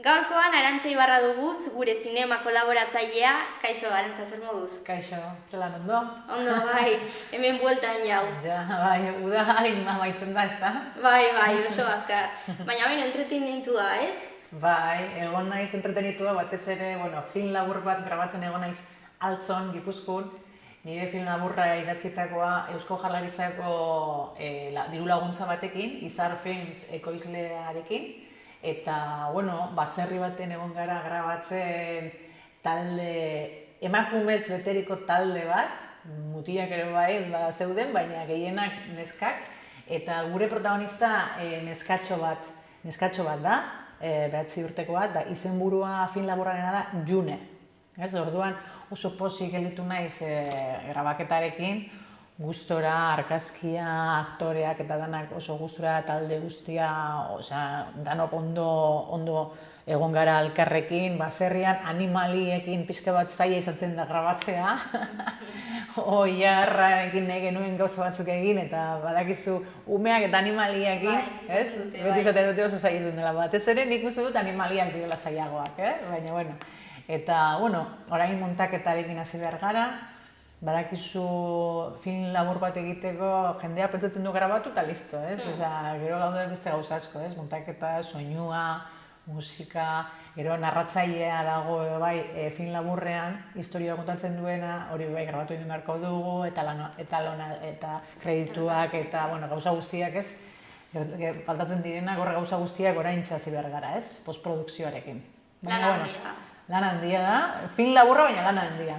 Gaurkoan Arantxa Ibarra dugu, gure zinema kolaboratzailea. Kaixo, Arantxa, zer moduz? Kaixo, zelan ondo? Ondo, bai, hemen bueltan jau. Ja, bai, uda amaitzen da, ezta? Bai, oso azkar. Baina baino entretenitua, ez? Bai, egon naiz entretenitua, batez ere, film labur bat grabatzen egon naiz Altzon, Gipuzkoan. Nire film laburra idatzitakoa Eusko Jaurlaritzako diru laguntza batekin, Izar Films ekoizlearekin. Eta, baserri baten egon gara grabatzen talde, emakumez beteriko talde bat, mutilak ere bai zeuden, baina gehienak neskak. Eta gure protagonista neskatxo bat da, 9 urteko bat, da izenburua film laburrarena da June. Orduan oso pozik gelditu naiz grabaketarekin, gustora, argazkia, aktoreak eta danak oso gustura, talde guztia, danok ondo egon gara elkarrekin, baserrian animaliekin pixka bat zaila izaten da grabatzea. Oiarrarekin nahi genuen gauza batzuk egin eta badakizu umeak eta animaliekin, ez? Beti izaten dute oso zaila izaten dela, batez ere nik uste dut animaliak direla zailagoak, baina Eta, orain montaketarekin hasi behar gara, badakizu film labur bat egiteko jendea pentsatzen du grabatu eta listo, ez? Gero gaude beste gauza asko, ez? Montaketa, soinua, musika, gero narratzailea dago film laburrean, historia kontatzen duena, hori grabatu egin beharko dugu, eta kredituak, eta gauza guztiak, ez? Faltatzen direnak, horre gauza guztiak orain txasi behar gara, ez? Postprodukzioarekin. Lan handia da, film laburra baina lan handia.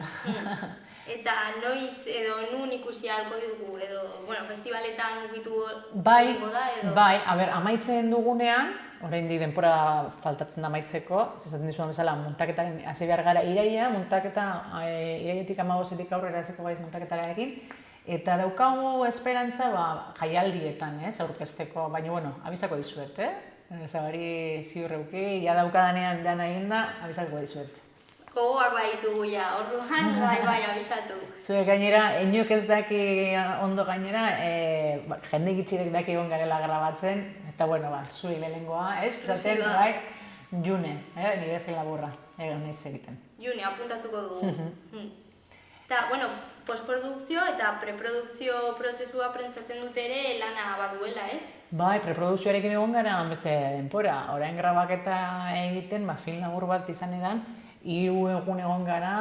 Eta noiz edo nun ikusi ahalko dugu edo, festivaletan ukitu egingo da edo? Bai, amaitzen dugunean, oraindik denbora faltatzen da amaitzeko, esaten dizudan bezala montaketaren hasi behar gara iraila, montaketa irailetik 15etik aurrera hasiko gaiz montaketarekin, eta daukagu esperantza jaialdietan, aurkezteko, baina abisako dizuet, Zabari ziur euki, ja daukadanean dana eginda, abisatuko dizuet. Gogoak baditugu ja, orduan, bai, abisatu. Zuek gainera, inoek ez daki ondo gainera, jende gitxirek daki egon garela grabatzen, eta zuri lehenengoa, ez? Zaten, bai, June, nire film laburra, egon nahiz egiten. June, apuntatuko dugu. Eta, postprodukzio eta preprodukzio prozesua prentsatzen dute ere lana baduela, ez? Bai, preprodukzioarekin egon gara beste denbora. Orain grabaketa egiten, film labur bat izan edan, 3 egun egon gara,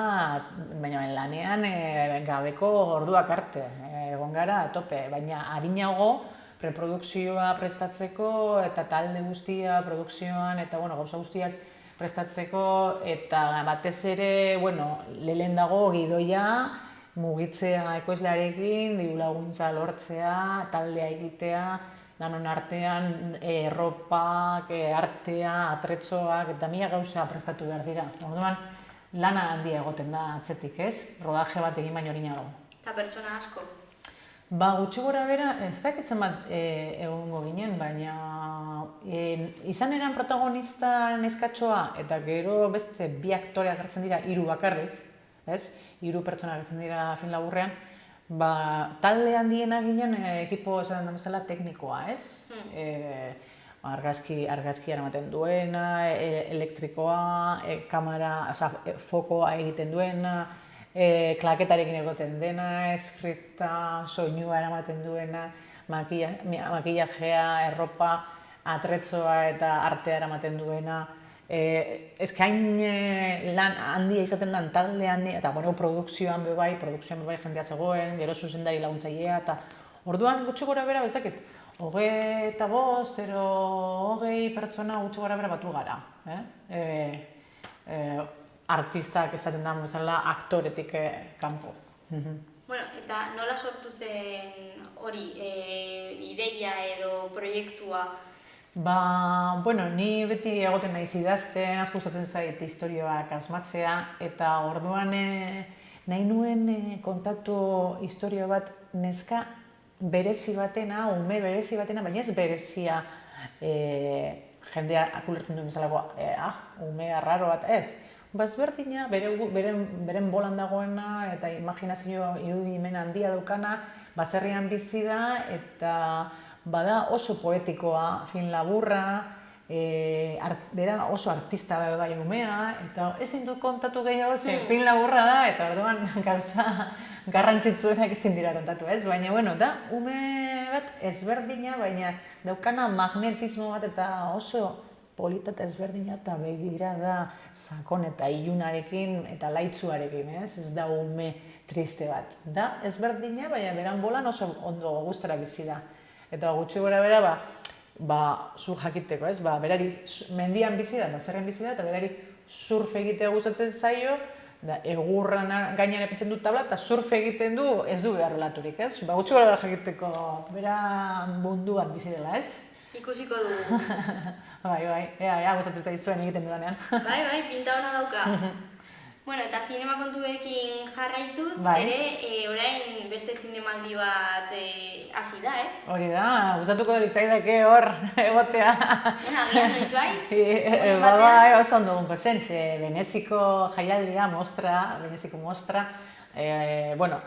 baina lanean gabeko orduak arte. Egon gara tope, baina arinago preprodukzioa prestatzeko eta talde guztia produkzioan eta gauza guztiak prestatzeko eta batez ere, lehen dago gidoia, mugitzea ekoizlearekin, diru laguntza lortzea, taldea egitea, danon artean erropak, artea, atretzoak eta mila gauza prestatu behar dira. Orduan, lana handia egoten da atzetik, ez? Rodaje bat egin baino arinago. Eta pertsona asko? Gutxi gora bera, ez dakitzen bat egongo ginen, baina izan eran protagonista neskatxoa eta gero beste 2 aktore agertzen dira 3 bakarrik, ez? 3 pertsona agertzen dira film laburrean, talde handiena ginen ekipo esaten da bezala teknikoa, ez? Argazki eramaten duena, elektrikoa, kamera, fokoa egiten duena, klaketarekin egoten dena, eskripta, soinua eramaten duena, makillajea, erropa, atretzoa eta artea eramaten duena. Eskain lan handia izaten den talde handia, eta produkzioan bebai jendea zegoen, gero zuzendari laguntzailea, eta orduan gutxi gora bera bezakit, 25, 20 pertsona gutxi gora bera batu gara. Artistak esaten da bezala aktoretik kanpo. Eta nola sortu zen hori, ideia edo proiektua? Ni beti egoten naiz idazten, asko gustatzen zait istorioak asmatzea, eta orduan nahi nuen kontatu istorio bat neska berezi batena, ume berezi batena, baina ez berezia jendea akulertzen duen bezalakoa, ume arraro bat, ez. Ezberdina, beren bolan dagoena eta imaginazio irudimen handia daukana, baserrian bizi da eta bada oso poetikoa, film laburra, bera oso artista da bai umea, eta ezin dut kontatu gehiago, ze film laburra da, eta orduan gauza garrantzitsuenak ezin dira kontatu, ez? Baina, bueno, da, ume bat ezberdina, baina daukana magnetismo bat eta oso polita eta ezberdina eta begira da sakon eta ilunarekin eta laitzuarekin, ez? Ez da ume triste bat. Da, ezberdina, baina beran bolan oso ondo gustora bizi da. Eta gutxi gora bera, zu jakiteko, ez? Berari mendian bizi da, zerren bizi da, eta berari surf egitea gustatzen zaio, da egurran gainean epitzen dut tabla, eta surf egiten du ez du behar laturik, ez? Gutxi gora bera jakiteko, bera munduan bizi dela, ez? Ikusiko dugu. Bai, ea gustatzen zaizuen egiten dudanean. Bai, pinta hona dauka. Bueno, eta zinema kontuekin jarraituz, ere orain beste zinemaldi bat hasi da, ez? Hori da, gustatuko litzaidake hor egotea. Bueno, agian noiz bai? Bai, oso ondo gunko zen, ze Veneziko jaialdia, Veneziko mostra, bueno,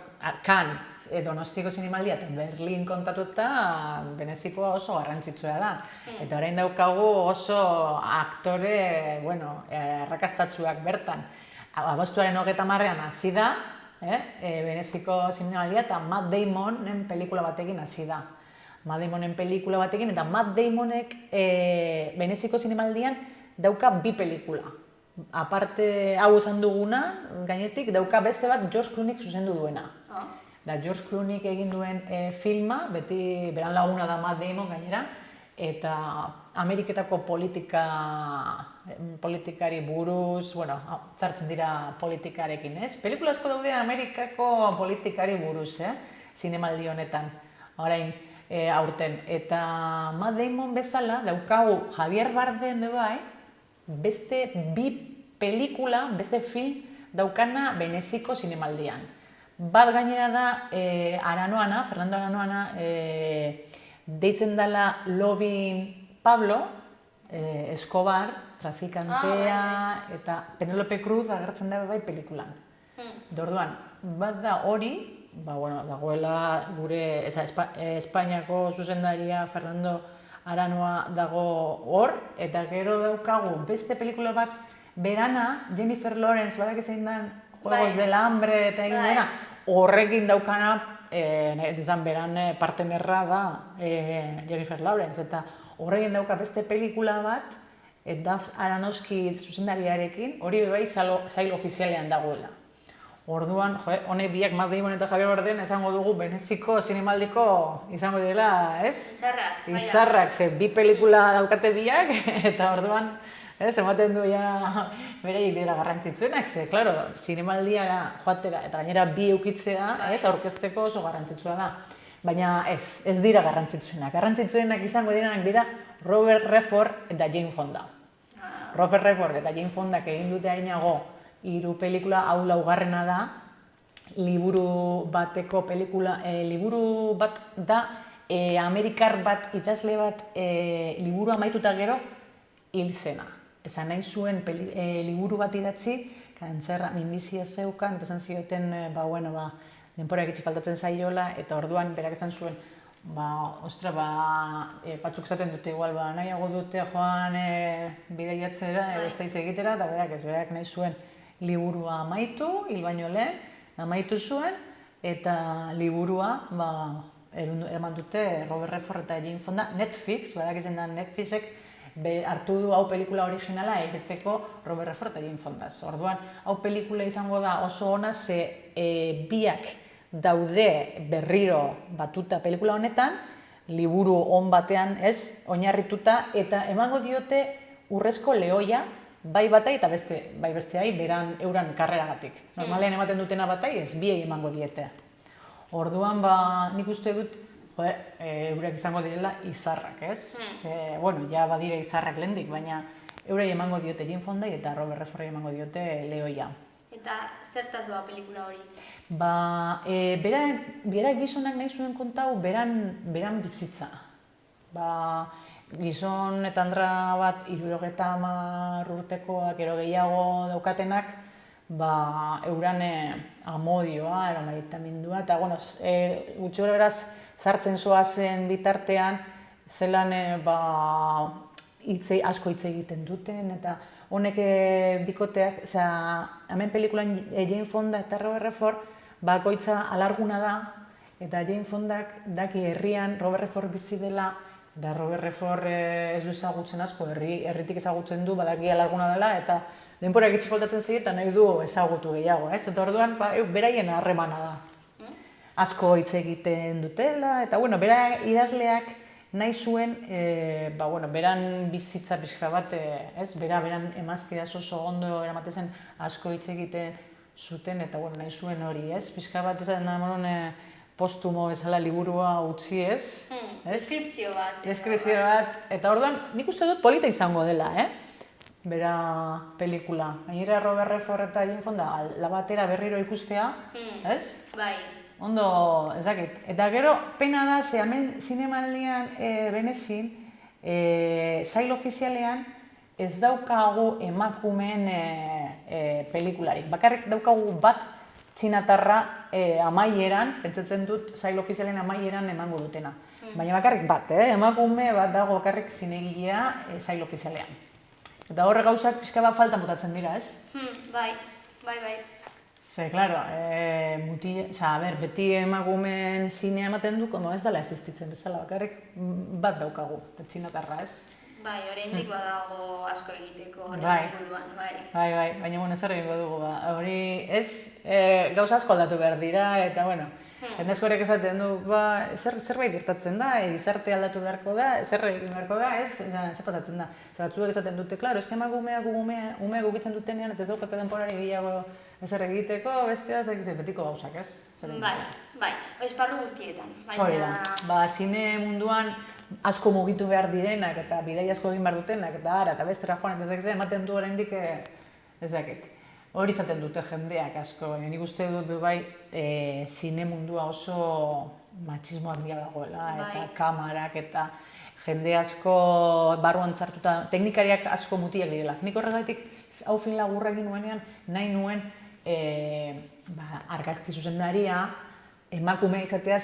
Cannes, Donostiko zinemaldia eta Berlin kontatuta, Venezikoa oso garrantzitsua da. Eta orain daukagu oso aktore, bueno, arrakastatsuak bertan. Abuztuaren 30ean hasi da, Veneziko zinemaldia eta Matt Damonen pelikula batekin hasi da. Matt Damonen pelikula batekin eta Matt Damonek Veneziko zinemaldian dauka 2 pelikula. Aparte, hau esan duguna, gainetik, dauka beste bat George Clooneyk zuzendu duena. Da George Clooneyk egin duen filma, beti beran laguna da Matt Damon gainera, eta Ameriketako politikari buruz, bueno, sartzen dira politikarekin, ez? Pelikula asko daude Amerikako politikari buruz, zinemaldi honetan, orain aurten. Eta Matt Damon bezala daukagu Javier Bardem bai, beste 2 pelikula, beste film daukana Veneziko zinemaldian. Bat gainera da Fernando Aranoana, deitzen dela Lovin Pablo, Escobar, trafikantea, eta Penelope Cruz agertzen da bai pelikulan. Orduan, bat da hori, dagoela gure Espainiako zuzendaria Fernando Aranoa dago hor, eta gero daukagu beste pelikula bat berana, Jennifer Lawrence, badak zein den Juegos del Hambre eta egin dena, horrekin daukana, izan beran partenerra da Jennifer Lawrence, eta horrekin dauka beste pelikula bat, eta Aronofsky zuzendariarekin, hori bai sail ofizialean dagoela. Orduan, honek biak Matt Damon eta Javier Bardem esango dugu Veneziko zinemaldiko izango dela, ez? Izarrak. Izarrak, ze 2 pelikula daukate biak, eta orduan, ematen du beraiek dira garrantzitsuenak, ze, klaro, zinemaldiara joatera eta gainera 2 eukitzea, aurkezteko oso garrantzitsua da. Baina ez dira garrantzitsuenak. Garrantzitsuenak izango direnak dira Robert Redford eta Jane Fonda. Robert Redford eta Jane Fondak egin dute hainago 3 pelikula, hau laugarrena da, liburu bateko pelikula, liburu bat da, Amerikar bat, idazle bat, liburu amaituta gero, hil zena. Esan nahi zuen liburu bat idatzi, kantzerra minbizia zeukan, eta esan zioten, denporak itxi faltatzen zaiola, eta orduan berak esan zuen, batzuk esaten dute igual, nahiago dute joan bidaiatzera, edo ez daiz egitera, eta berak nahi zuen liburua amaitu, hil baino lehen, amaitu zuen, eta liburua eraman dute Robert Redford eta Jane Fonda, Netflix, badak izan da Netflixek hartu du hau pelikula originala egiteko Robert Redford eta Jane Fondaz. Orduan, hau pelikula izango da oso ona, ze biak daude berriro batuta pelikula honetan, liburu on batean oinarrituta, eta emango diote urrezko lehoia, bai batai eta bai besteai euran karreragatik. Normalean ematen dutena batai, ez biei emango diete. Orduan, nik uste dut, eurek izango direla izarrak, ez? Ja badire izarrak lehendik, baina eurei emango diote Jane Fondai eta Robert Redford emango diote lehoia. Eta zertaz doa pelikula hori? Berak gizonak nahi zuen kontau, beran bizitza. Gizon eta andra bat 70 urtekoak ero gehiago daukatenak, euran amodioa, eromagitamindua, eta gutxi beraz sartzen zoazen bitartean, zelan asko hitz egiten duten, eta honek bikoteak, hemen pelikulan Jane Fonda eta Robert Redford bakoitza alarguna da, eta Jane Fondak daki herrian Robert Redford bizi dela, da Robert Redford ez du ezagutzen asko, herritik ezagutzen du, badaki alarguna dela, eta denporak itxi faltatzen zaie eta nahi du ezagutu gehiago, ez? Eta orduan, beraien harremana da. Asko hitz egiten dutela, eta bueno, bera idazleak nahi zuen, beran bizitza pixka bat, ez? Beran emaztia oso ondo eramaten zen asko hitz egiten zuten, eta bueno, nahi zuen hori, ez? Pixka bat izan da, postumo bezala liburua utzi, ez? Deskripzio bat. Deskripzio bat, eta orduan nik uste dut polita izango dela, bera pelikula. Gainera Robert Redford eta Jane Fonda batera berriro ikustea, ez? Bai. Ondo, ez dakit. Eta gero, pena da, ze hemen zinemaldian Benezin, sail ofizialean ez daukagu emakumeen pelikularik. Bakarrik daukagu bat txinatarra amaieran, pentsatzen dut sail ofizialean amaieran emango dutena. Baina bakarrik bat, emakume bat dago bakarrik zinegilea sail ofizialean. Eta horre gauzak pixka bat faltan botatzen dira, ez? Bai. Ze, klaro, beti emakumeen zinea ematen du, ez dela existitzen bezala, bakarrik bat daukagu, eta txinatarra, ez? Bai, oraindik badago asko egiteko horren inguruan, bai. Bai, baina zer egingo dugu, hori ez, gauza asko aldatu behar dira, eta bueno, jendezko horrek esaten du, zerbait gertatzen da, gizarte aldatu beharko da, zer egin beharko da, ez? Zer pasatzen da? Zer batzuek esaten dute, klaro, eske emakumeak umeak ukitzen dutenean, eta ez daukate denporari gehiago ezer egiteko, bestea, betiko gauzak, ez? Bai, esparru guztietan. Hori da, zine munduan asko mugitu behar direnak eta bidai asko egin behar dutenak eta bestera joan, eta ematen du oraindik ez dakit. Hori izaten dute jendeak asko, baina nik uste dut bai zine mundua oso matxismo handia dagoela, eta kamarak eta jende asko barruan txartuta, teknikariak asko mutiak direla. Nik horregatik hau film laburra egin nuenean, nahi nuen argazki zuzendaria, emakumea izatea,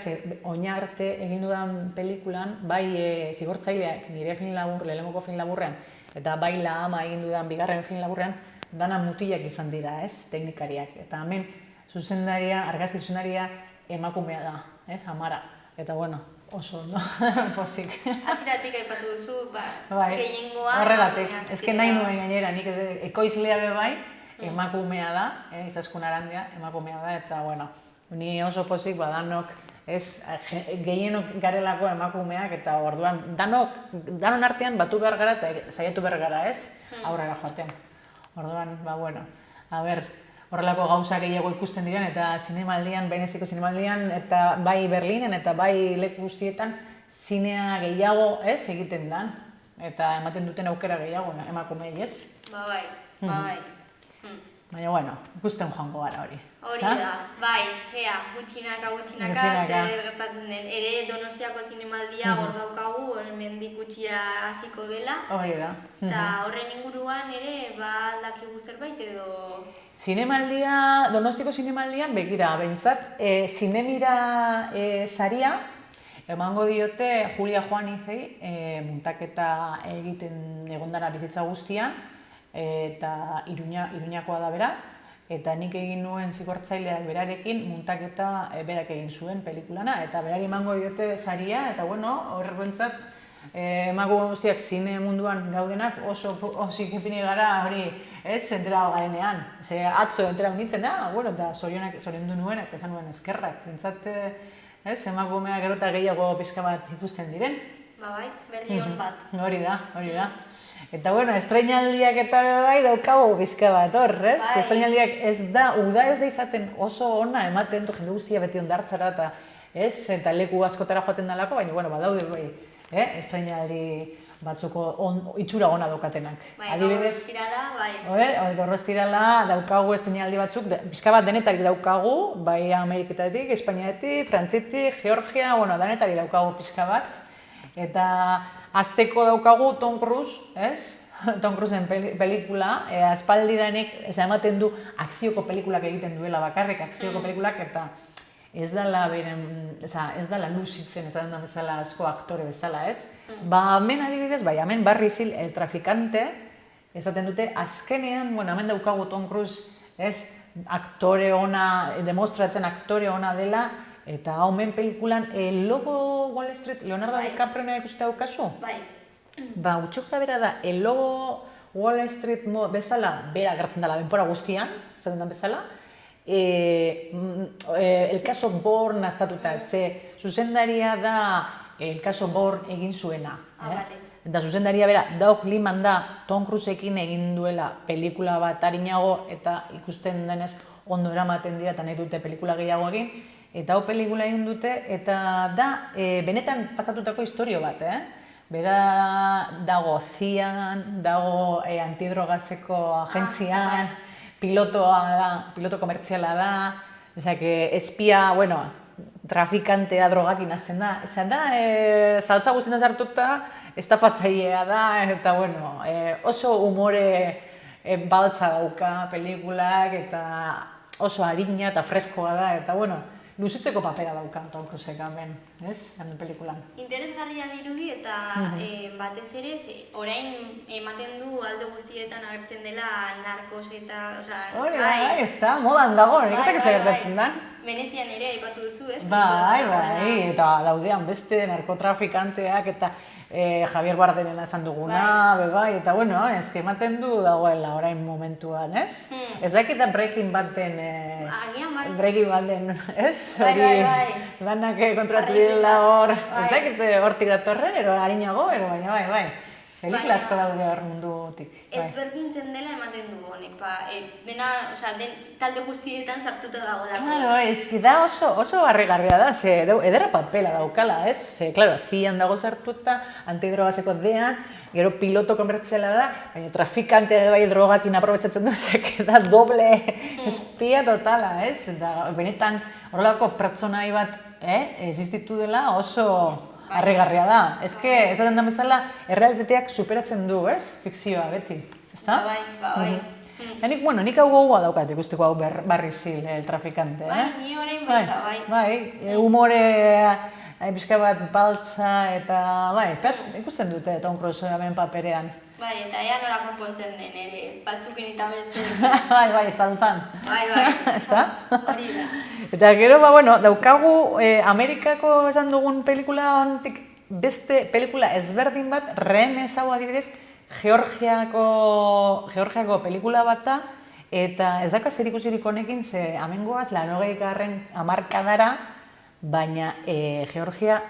oina arte egin dudan pelikulan, bai zigortzaileak nire film labur, lehenengoko film laburrean, eta bai La Ama egin dudan bigarren film laburrean, dana mutilak izan dira, ez, teknikariak. Eta hemen zuzendaria, argazki zuzendaria emakumea da, ez, Amara. Eta bueno, oso ondo, pozik. Hasieratik aipatu duzu, gehiengoa. Horregatik, ezke nahi nuen gainera, nik ekoizlea be bai, emakumea da, Izaskun Arandia, emakumea da, eta bueno, ni oso pozik danok, gehienok garelako emakumeak, eta orduan, danon artean batu behar gara eta saiatu behar gara, ez? Aurrera joaten. Orduan, horrelako gauza gehiago ikusten diren, eta zinemaldian, Beneziko zinemaldian, eta bai Berlinen, eta bai leku guztietan, zinea gehiago, ez, egiten dan. Eta ematen duten aukera gehiago emakumei, ez? Bai. Baina, bueno, ikusten joango gara hori. Hori da, bai, gutxinaka zer gertatzen den. Ere Donostiako zinemaldia hor daukagu, hemendik gutxira hasiko dela. Hori da. Eta horren inguruan ere, aldakigu zerbait edo... Zinemaldia, Donostiako zinemaldian, begira, behintzat, Zinemira saria, emango diote Julia Joanizei, muntaketa egiten egondara bizitza guztian, eta Iruñakoa da bera, eta nik egin nuen zigortzaileak berarekin muntaketa berak egin zuen pelikulana, eta berari emango diote saria, eta bueno, horrentzat emakume guztiak zine munduan gaudenak oso ikipini gara hori, ez, entera garenean. Ze atzo entera nintzen, bueno, eta zoriondu nuen, eta esan nuen eskerrak. Bintzat, ez, emakumea gero eta gehiago pixka bat ikusten diren. Bai, berri hon bat. Hori da. Eta, bueno, estreinaldiak eta bai daukago pixka bat, hor, ez? Estreinaldiak uda ez da izaten oso ona ematen du jende guztia beti ondartzara eta, ez, eta leku askotara joaten dalako, baina, bueno, badaude bai, estreinaldi batzuko itxura ona daukatenak. Bai, gaur estirala, bai. Gaur estirala daukagu estreinaldi batzuk, pixka bat denetarik daukagu, bai Ameriketatik, Espainiatik, Frantzitik, Georgia, bueno, denetarik daukagu pixka bat. Eta azteko daukagu Tom Cruise, ez? Tom Cruiseen pelikula, aspaldidanik ematen du akzioko pelikulak egiten duela bakarrik, akzioko pelikulak, eta ez dala beren, ez dala luzitzen ezaten da bezala asko aktore bezala, ez? Ba, hemen adibidez, bai, hemen Barry Seal, el trafikante, esaten dute, azkenean, bueno, hemen daukagu Tom Cruise, ez, aktore ona, demostratzen aktore ona dela, eta hemen pelikulan, Lobo Wall Street, Leonardo DiCaprio ikuste daukazu? Bai. Ba, gutxokra bera da, Lobo Wall Street bezala, bera gertzen dela denpora guztian, esaten da bezala, el caso Bourne naztatuta, ze zuzendaria da el caso Bourne egin zuena. Eta zuzendaria bera, Doug Liman da Tom Cruiseekin egin duela pelikula bat arinago eta ikusten denez ondo eramaten dira eta nahi dute pelikula gehiago egin. Eta hau pelikula egin dute eta da benetan pasatutako istorio bat, Bera dago CIA-an, dago antidrogatzeko agentzian, pilotoa da, piloto komertziala da, espia, bueno, trafikantea drogakin hasten da. Esan da, saltza guztien sartuta, estafatzailea da, eta bueno, oso umore baltza dauka pelikulak, eta oso harina eta freskoa da, eta bueno, luzitzeko papera dauka Tom Cruisek hemen, ez? Hemen pelikulan. Interesgarria dirudi eta batez ere, orain ematen du alde guztietan agertzen dela narkos eta... Hori, bai, ez da, modan dago, nik ez zer gertatzen da. Venezian ere aipatu duzu, ez? Bai, eta daudean beste narkotrafikanteak eta Javier Bardenena esan duguna, bai, eta bueno, ez que ematen du dagoela orain momentuan, ez? Ez dakita Breaking Baden, ez? Bai. Lanak kontratu direla hor, ez dakite hortik datorren, harinago, baina bai. Pelikula asko daude hor mundutik. Ezberdintzen dela ematen du honek, dena, talde guztietan sartuta dagoelako. Claro, eski da oso harrigarria da, ze ederra papela daukala, ez? Ze, claro, CIA-an dago sartuta, antidrogazeko dean, gero piloto komertziala da, baina trafikantea bai drogakin aprobetsatzen du, zeke da doble espia totala, ez? Eta benetan horrelako pertsonai bat existitu dela oso harrigarria da. Ez que, esaten da bezala, errealitateak superatzen du, ez? Fikzioa beti, ez da? Bai. Nik hau gogoa daukat ikusteko hau Barry Seal, el trafikante, Bai, ni orain baita, bai. Bai, humore pixka bat baltza eta, bai, ikusten dute Tom Cruise hemen paperean. Bai, eta ea nola konpontzen den ere, batzukin eta beste. Bai, saltzan. Bai, ez da? Hori da. Eta gero, daukagu Amerikako esan dugun pelikula hontik beste pelikula ezberdin bat, Rennes hau adibidez, Georgiako pelikula bat da, eta ez daka zer ikusirik honekin, ze amengoaz, 80. hamarkadara, baina Georgia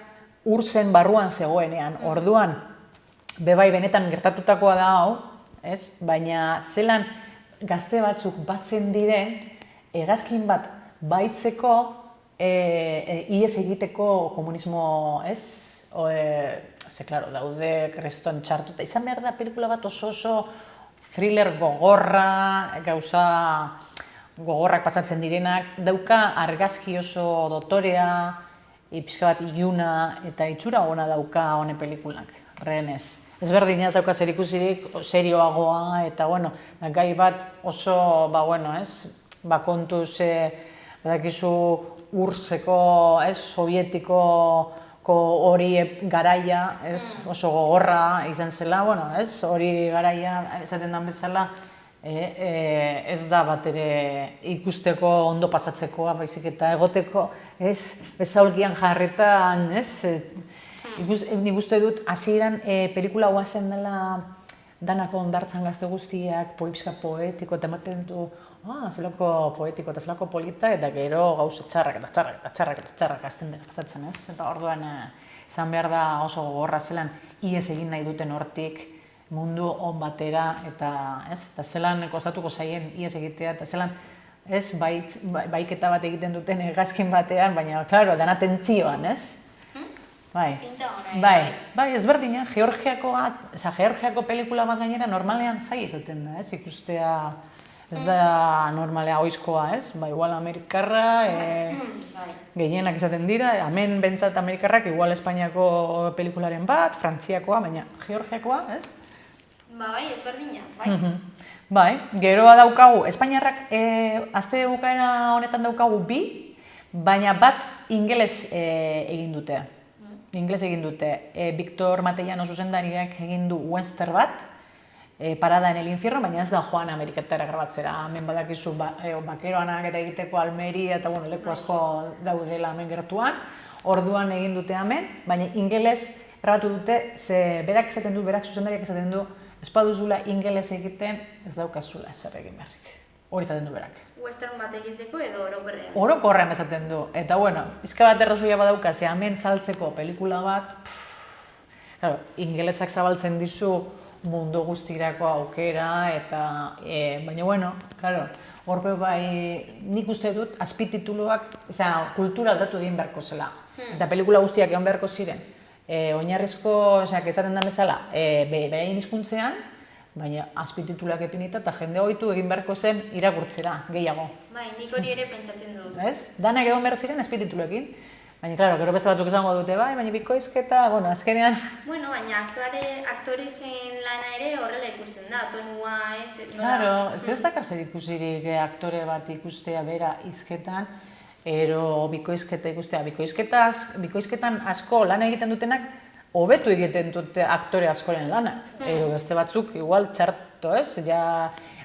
urzen barruan zegoenean, orduan, bebai benetan gertatutakoa da hau, ez? Baina zelan gazte batzuk batzen diren, hegazkin bat baitzeko, ihes egiteko komunismo, ez? Ze, klaro, daude kreston txartuta. Izan behar da pelikula bat oso thriller gogorra, gauza gogorrak pasatzen direnak, dauka argazki oso dotorea, pixka bat iluna eta itxura ona dauka hone pelikulak, Rennes. Ezberdin ez dauka zer ikusirik, serioagoa eta, bueno, gai bat oso, kontuz, badakizu urzeko, sovietiko hori garaia, oso gogorra izan zela, hori garaia esaten den bezala, ez da bat ere ikusteko ondo pasatzekoa, baizik eta egoteko, bezaulkian jarretan, nik uste dut, hasieran pelikula guazen dela danako ondartzan gazte guztiak, pixka poetiko, eta ematen du, zelako poetiko eta zelako polita, eta gero gauza txarrak azten dela pasatzen, ez? Eta orduan, izan behar da oso gogorra zelan, ihes egin nahi duten hortik, mundu on batera, eta zelan kostatuko zaien ihes egitea, eta zelan, baiketa bat egiten duten hegazkin batean, baina, klaro, dana tentzioan, ez? Bai, ezberdina, Georgiako pelikula bat gainera normalean zai izaten da, ez? Ikustea ez da normalea oizkoa, ez? Ba, igual Amerikarra, gehienak izaten dira, hemen bentsat Amerikarrak, igual Espainiako pelikularen bat, Frantziakoa, baina Georgiakoa, ez? Bai, ezberdina, bai. Bai, geroa daukagu, Espainiarrak azte bukaera honetan daukagu bi, baina bat ingeles egin dute. Ingeles egin dute. Victor Matellano zuzendariak egin du western bat, Parada en el infierno, baina ez da joan Ameriketara grabatzera. Hemen badakizu bakeroanak eta egiteko Almeria eta leku asko daudela hemen gertuan. Orduan egin dute hemen, baina ingeles grabatu dute, ze berak esaten du, berak zuzendariak esaten du, ez baduzula ingeles egiten, ez daukazula ezer egin beharrik. Hori esaten du berak. Western bat egiteko edo orokorrean? Orokorrean esaten du. Eta pizka bat errazoia badauka, ze hemen saltzeko pelikula bat, claro, ingelesak zabaltzen dizu mundu guztirako aukera, eta, baina, claro, horpe bai, nik uste dut, azpitituluak, kultura aldatu egin beharko zela. Eta pelikula guztiak egon beharko ziren. Oinarrizko, esaten da bezala, beraien hizkuntzean, baina azpitituluak epinita eta jende ohitu egin beharko zen irakurtzera, gehiago. Bai, nik hori ere pentsatzen dut. Ez? Danak egon behar ziren azpitituluekin. Baina, klaro, gero beste batzuk izango dute, bai, baina bikoizketa, azkenean... Bueno, baina aktorezen lana ere horrela ikusten da, tonua ez... Claro, ez dakar zer ikusirik aktore bat ikustea bera hizketan, ero bikoizketa ikustea. Bikoizketan asko lan egiten dutenak, hobetu egiten dute aktore askoren lanak. Ero beste batzuk, igual, txarto ez,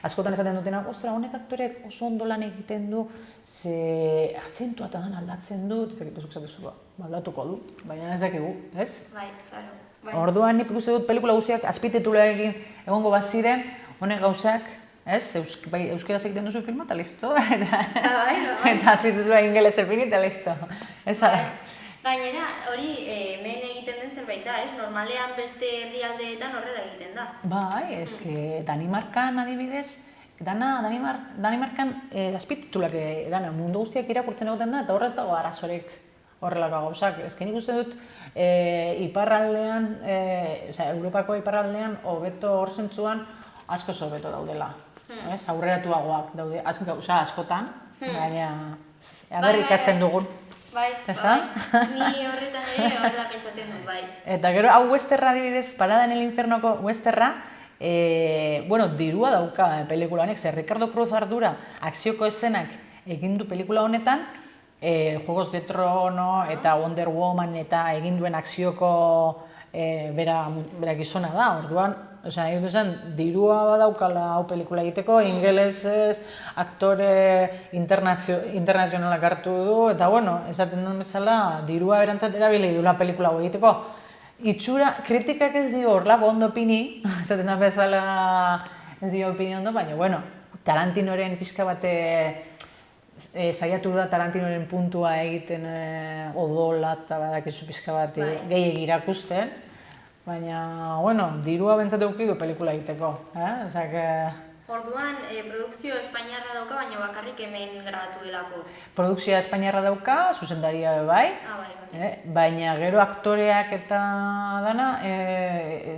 askotan esaten dutenak, ostra, honek aktorek oso ondo lan egiten du, ze azentua eta dan aldatzen du, ez dakit bezuk zatezu, aldatuko du, baina ez dakigu, ez? Bai, claro. Orduan nik ikuste dut pelikula guztiak azpitituluekin egongo baziren, honek gauzak, ez? Euskeraz egiten duzu filma eta listo, eta azpititulua ingeles epin eta listo. Gainera, hori hemen egiten den zerbait da, ez? Normalean beste herrialdeetan horrela egiten da. Bai, ezke Danimarkan adibidez, Danimarkan azpititulak dana mundu guztiak irakurtzen egoten da, eta horrez dago arazorik horrelako gauzak. Ezke nik uste dut iparraldean, Europako iparraldean, hobeto horrezentzuan asko hobeto daudela. Aurreratuagoak daude, askotan, baina adarrik ikasten dugun. Bai, ni horretan ere horrela pentsatzen dut, bai. Eta gero, hau westerra adibidez, Parada en el Infiernoko westerra, dirua dauka pelikula honek, ze Ricardo Cruz Ardura akzioko eszenak egin du pelikula honetan, Juegos de Trono eta Wonder Woman eta egin duen akzioko bera gizona da, orduan, egin duzen, dirua badaukala hau pelikula egiteko, ingelesez, aktore internazionalak hartu du, eta esaten den bezala, dirua erantzat erabili duela pelikula hau egiteko. Itxura, kritikak ez dio horlako ondo pini, esaten den bezala ez dio opini ondo, baina, Tarantinoren pixka bate saiatu da Tarantinoren puntua egiten odola eta badakizu pixka bat gehiegi irakusten. Baina, dirua bentsat eukidu pelikula egiteko. Orduan, produkzio espainiarra dauka, baina bakarrik hemen grabatu delako. Produkzioa espainiarra dauka, zuzendaria bai. Baina gero aktoreak eta dana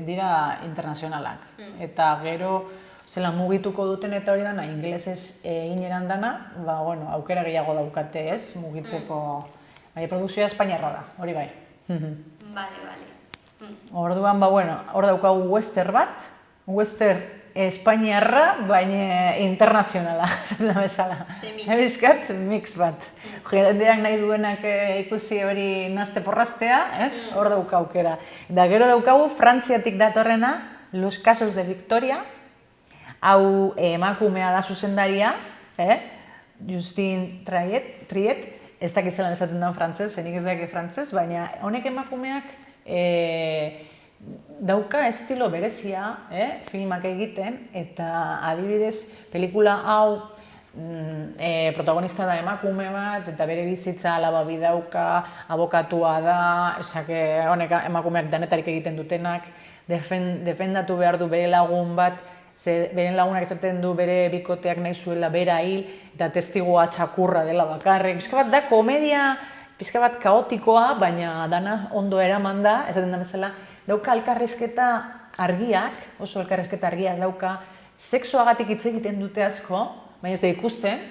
dira internazionalak. Eta gero zela mugituko duten eta hori dana, ingelesez egin eran dana, aukera gehiago daukate ez, mugitzeko. Baina produkzioa espainiarra da, hori bai. Bale. Orduan, hor daukagu western bat, western espainiarra, baina internazionala, zaten da bezala. Bizkat, mix bat. Jendeak nahi duenak ikusi hori nazte porraztea, hor dauka aukera. Eta gero daukagu Frantziatik datorrena, Los Casos de Victoria, hau emakumea da zuzendaria, Justine Triet, ez dakit zelan esaten da frantzez, zenik ez dakit frantzez, baina honek emakumeak dauka estilo berezia filmak egiten, eta adibidez pelikula hau protagonista da emakume bat, eta bere bizitza alaba bidauka, abokatua da, honek emakumeak danetarik egiten dutenak, defendatu behar du bere lagun bat, beren lagunak esaten du bere bikoteak nahi zuela bera hil, eta testigua txakurra dela bakarrik. Pizka bat da komedia, pizka bat kaotikoa, baina dana ondo eraman da, esaten da bezala, dauka elkarrizketa argiak, oso elkarrizketa argiak dauka, sexuagatik hitz egiten dute asko, baina ez da ikusten,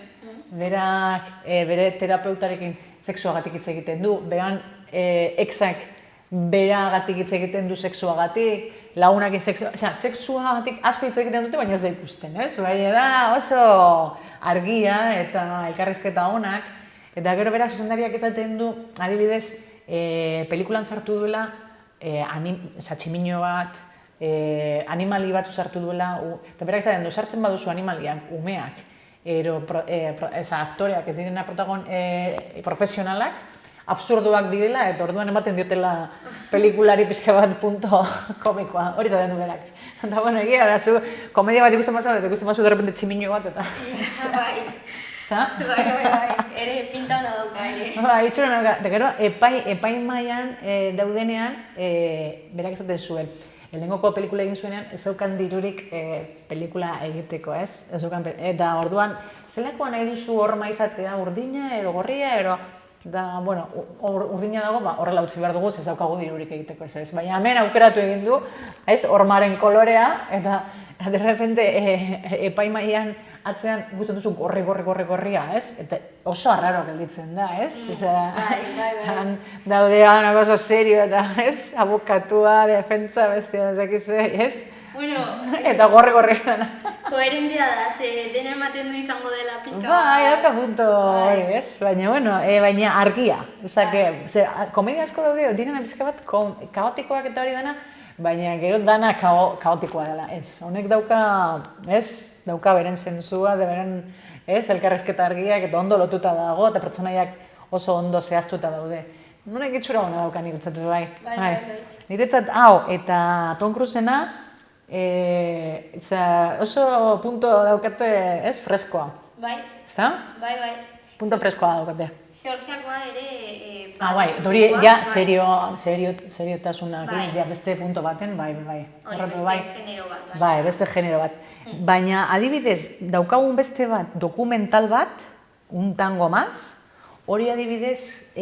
bere terapeutarekin sexuagatik hitz egiten du, beran exak beragatik hitz egiten du sexuagatik, lagunakin sexuagatik asko hitz egiten dute, baina ez da ikusten, ez? Baina da oso argia eta elkarrizketa onak, Eta gero berak zuzendariak esaten du, adibidez, pelikulan sartu duela, satximino bat, animali bat sartu duela, eta berak esaten du, sartzen baduzu animaliak, umeak, aktoreak ez direna profesionalak, absurduak direla, eta orduan ematen diotela pelikulari pixka bat punto komikoa, hori zaten du berak. Eta, bueno, egia da, zu komedia bat ikusten bazu, eta ikusten bazu derrepente tximino bat, eta... Bai, ere pinta hona dauka, ere. Bai, itxura nauka, eta gero, epaimaian daudenean, berak esaten zuen, lehenengoko pelikula egin zuenean, ez zeukan dirurik pelikula egiteko, ez? Eta orduan, zelakoa nahi duzu horma izatea, urdina, gorria, da, bueno, urdina dago, horrela utzi behar dugu, ez daukagu dirurik egiteko, ez. Baina hemen aukeratu egin du, hormaren kolorea, eta de repente epaimaian atzean ikusten duzu gorria, ez? Eta oso arraro gelditzen da, ez? Bai. Daudean oso serio eta, ez? Abokatua, defentsa, bestia, ez? Bueno, eta gorri dana. Koherentia da, ze dena ematen du izango dela pixka. Bai, dauka punto hori, ez? Baina, bueno, baina argia. Ze, komedia asko daude, direna pixka bat kaotikoak eta hori dana, baina gero dana kaotikoa dela, ez? Honek dauka, ez? Dauka beren zentzua, beren, ez? Elkarrezketa argiak eta ondo lotuta dago, eta pertsonaiak oso ondo zehaztuta daude. Nunek itxura hona dauka niretzat, bai. Bai. Niretzat, hau, eta Tom Cruisena, oso punto daukate, ez, freskoa. Bai. Ezta? Bai. Punto freskoa daukate. Georgiakoa ere... Bai, dori, ja, seriotasuna, ja, beste punto baten, bai. Hori, beste genero bat. Bai, beste genero bat. Baina, adibidez, daukagun beste bat, dokumental bat, un tango más, hori adibidez,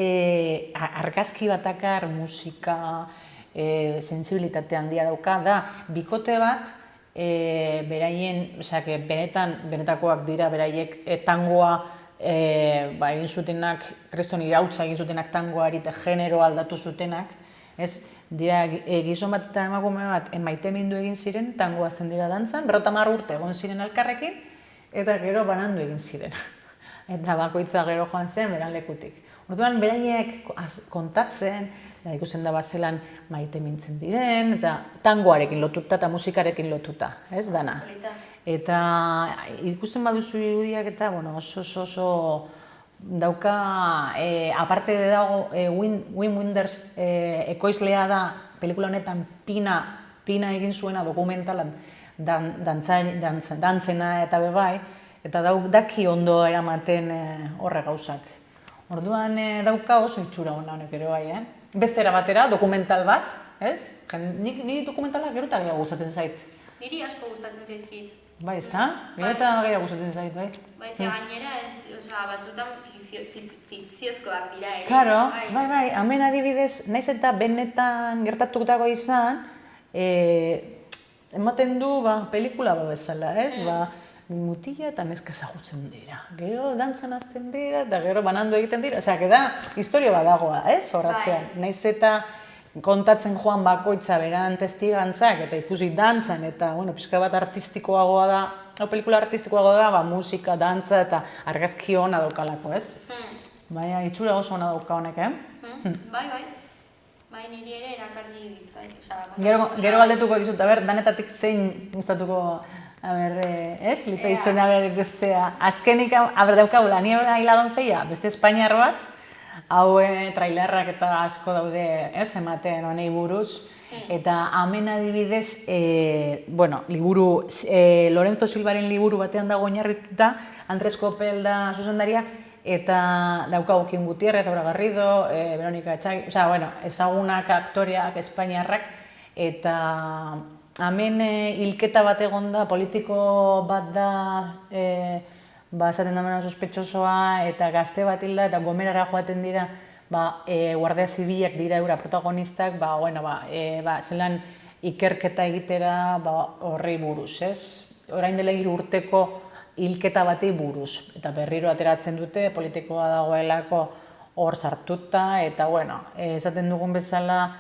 argazki batakar, musika, sensibilitate handia dauka, da, bikote bat, beraien, benetakoak dira, beraiek tangoa, egin zutenak, kriston irautza egin zutenak tangoari eta genero aldatu zutenak, ez, dira, gizon bat eta emakume bat maitemindu egin ziren, tangoa zen dira dantzan, 50 urte egon ziren elkarrekin, eta gero banandu egin ziren. Eta bakoitza gero joan zen, beran lekutik. Orduan, beraiek kontatzen, ikusten da bazelan maite mintzen diren, eta tangoarekin lotuta eta musikarekin lotuta, ez dana. Eta ikusten baduzu irudiak eta, bueno, oso dauka, aparte de dago, Wim Wenders ekoizlea da, pelikula honetan Pina egin zuena dokumentalan, dantzena eta bebai, eta daki ondo eramaten horre gauzak. Orduan dauka oso itxura hona honek ere bai, Beste era batera, dokumental bat, ez? Niri dokumentalak gero eta gehiago gustatzen zait. Niri asko gustatzen zaizkit. Bai, ez da? Gero eta gehiago gustatzen zait, bai? Bai, ze gainera, batzutan fikziozkoak dira ere. Karo, bai, hemen adibidez, naiz eta benetan gertatutako izan, ematen du, pelikula bezala, ez? Mutila eta neska ezagutzen dira. Gero dantzan hasten dira eta gero banandu egiten dira. Osea, da historia bat dagoa, ez? Horratzean. Naiz eta kontatzen joan bakoitza beran testigantzak eta ikusi dantzan eta, bueno, pixka bat artistikoagoa da, pelikula artistikoagoa da, musika, dantza eta argazki hona daukalako, ez? Baina, itxura oso hona dauka honek, Bai. Bai, niri ere erakarri dit, bai. Gero galdetuko dizut, danetatik zein gustatuko ez? Litza izuna ikustea. Azkenik, daukagu, La niebla y la doncella, beste espainiar bat, hau trailerrak eta asko daude, ez, ematen honei buruz. Eta hemen adibidez, liburu, Lorenzo Silvaren liburu batean dago oinarrituta, Andres Coppel da zuzendaria, eta daukagu Kim Gutierrez, Aura Garrido, Veronika Etxai, ezagunak aktoreak, espainiarrak, eta hemen hilketa bat egon da, politiko bat da, esaten damena sospetxosoa, eta gazte bat hilda, eta gomerara joaten dira, guardia zibilak dira eura protagonistak, zelan ikerketa egitera horri buruz, ez? Orain dela 3 urteko hilketa bati buruz, eta berriro ateratzen dute, politikoa dagoelako hor sartuta, eta, esaten dugun bezala,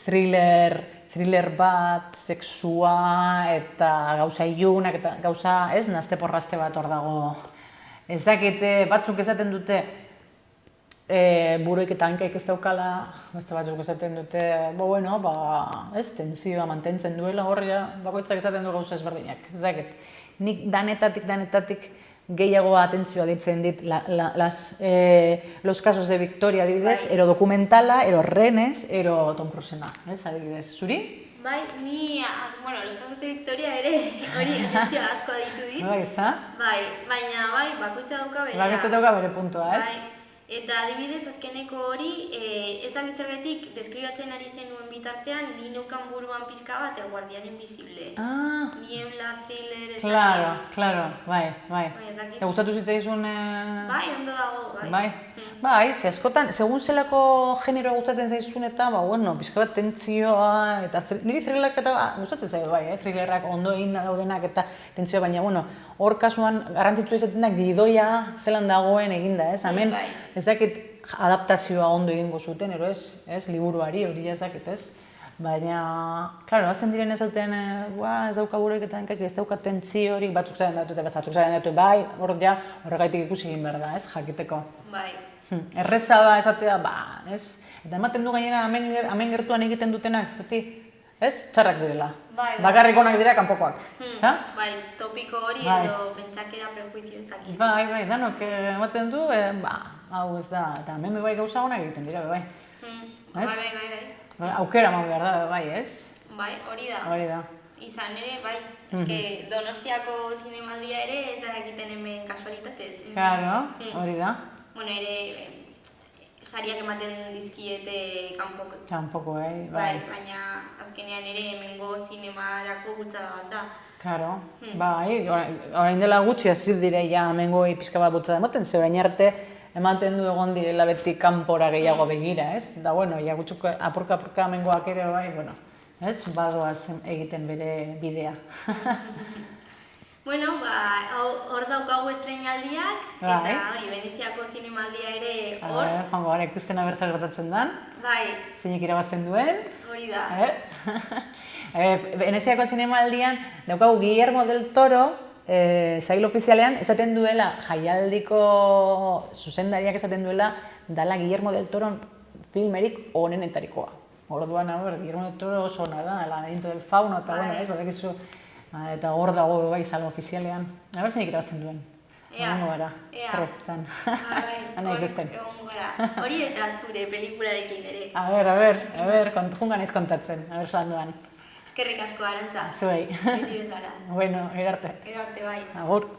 thriller bat, sexua, eta gauza ilunak, eta gauza, ez, nazte porrazte bat hor dago. Ez dakite, batzuk esaten dute, buruik eta hankaik ez daukala, beste batzuk esaten dute, tentsioa mantentzen duela horria, bakoitzak esaten du gauza ezberdinak. Ez dakit, nik danetatik gehiago atentzioa ditzen dit Los casos de Victoria adibidez, ero dokumentala, ero Rennes, ero Tom Cruisena, ez adibidez, zuri? Bai, ni, Los casos de Victoria ere hori atentzioa asko aditu dit. Bai, ez da? Bai, baina bakoitza dauka bere. Bakoitza dauka bere puntua, ez? Bai. Eta adibidez azkeneko hori, ez da gitzergatik deskribatzen ari zenuen bitartean, ni neukan buruan pixka bat, El guardián invisible. Niebla, thriller, ez dakit. Claro, bai. Ez dakit. Eta gustatu zitzaizun... Bai, ondo dago, bai. Bai, askotan, segun zelako generoa gustatzen zaizun eta, pixka bat tentzioa, eta niri thrillerak eta gustatzen zaigu, bai, thrillerrak ondo egin daudenak eta tentzioa, baina, hor kasuan garrantzitsu izaten da gidoia zelan dagoen eginda, ez? Hemen ez dakit adaptazioa ondo egingo zuten, ero ez? Liburuari hori ez dakit, ez? Baina, klaro, azten diren ez duten, ez dauka buruek eta hankak ez dauka tentzio hori, batzuk zaten datu eta batzuk zaten datu, bai, horregaitik ikusi egin behar da, ez? Jakiteko. Bai. Erreza da esatea, ez? Eta ematen du gainera hemen gertuan egiten dutenak, beti, ez? Txarrak direla. Bakarrik onak dira kanpokoak, ezta? Bai, topiko hori edo pentsakera prejuizio ezakit. Bai, danok ematen du, hau ez da, eta hemen bai gauza onak egiten dira, bai. Bai. Aukera eman behar da, bai, ez? Bai, hori da. Izan ere, bai, eske Donostiako zinemaldia ere ez da egiten hemen kasualitatez. Claro, hori da. Ere, sariak ematen dizkiete kanpoko. Kanpoko, bai. Baina azkenean ere hemengo zinemarako bultzada bat da. Claro, bai, orain dela gutxi hasi dire ja hemengo pixka bat bultzada ematen, ze orain arte ematen du egon direla beti kanpora gehiago begira, ez? Da, ja gutxuk apurka hemengoak ere, bai, ez? Badoaz egiten bere bidea. Hor daukagu estreinaldiak, eta hori, Veneziako zinemaldia ere hor. Joango gara ikusten abertzak gertatzen den. Bai. Zeinek irabazten duen. Hori da. Veneziako zinemaldian daukagu Guillermo del Toro, sail ofizialean, esaten duela, jaialdiko zuzendariak esaten duela, dala Guillermo del Toro filmerik onenetarikoa. Orduan, Guillermo del Toro oso ona da, El laberinto del fauno, eta badakizu, eta hor dago bai sala ofizialean. Aber zeinek irabazten duen. Egongo gara, prestan. Hori eta zure pelikularekin ere. Jungan ez kontatzen, zelan duan. Eskerrik asko, Arantza. Zuei. Beti bezala. Bueno, erarte. Erarte, bai. Agur.